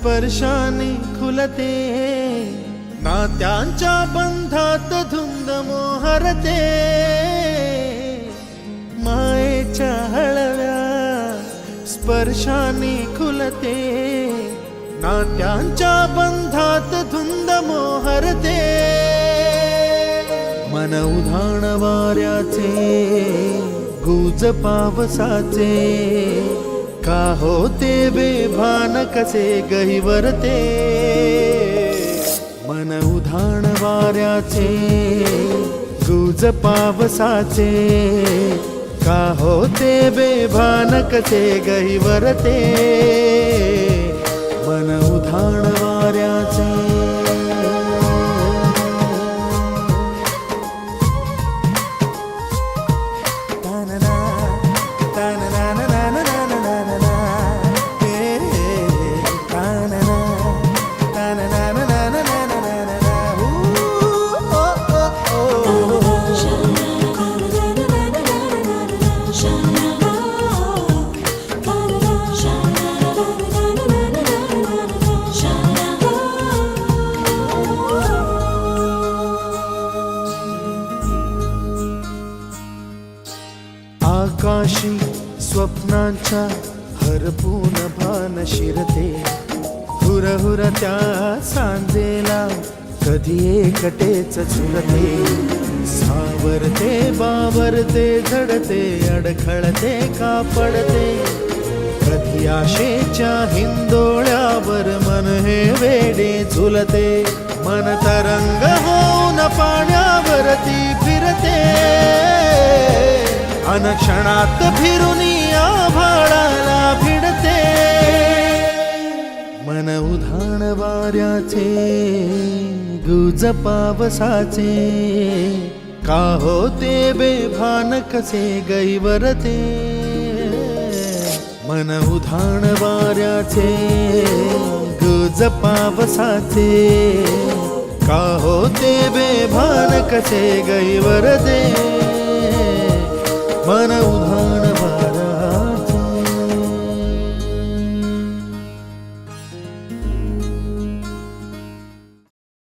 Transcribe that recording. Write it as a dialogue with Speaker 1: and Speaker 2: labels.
Speaker 1: स्पर्शाने खुलते, नात्यांच्या बंधात धुंद मोहरते, मायेच्या हळव्या स्पर्शाने खुलते, नात्यांच्या बंधात धुंद मोहरते, मन उधाण वाऱ्याचे गुज पावसाचे, का होते बेभान कसे गहिवरते, मन उधाण वाऱ्याचे गुज पावसाचे, का होते बेभान कसे गहिवरते, मन उधाण वाऱ्याचे. आकाशी स्वप्नांच्या हरपून भान शिरते, हुरहुर त्या सांजेला कधी एकटेच झुलते, सावरते बावरते झडते, अडखळते का पडते, कधी आशेच्या हिंदोळ्यावर मन हे वेडे झुलते, मन तरंग होऊन पाण्यावरती फिरते, अनक्षणात फिरुनी आभाळाला भिडते, मन उधाण वाऱ्याचे गुज पावसाचे, का होते बेभान कसे गहिवरते, मन उधाण वाऱ्याचे गुज पावसाचे, का होते बेभान कसे गहिवरते.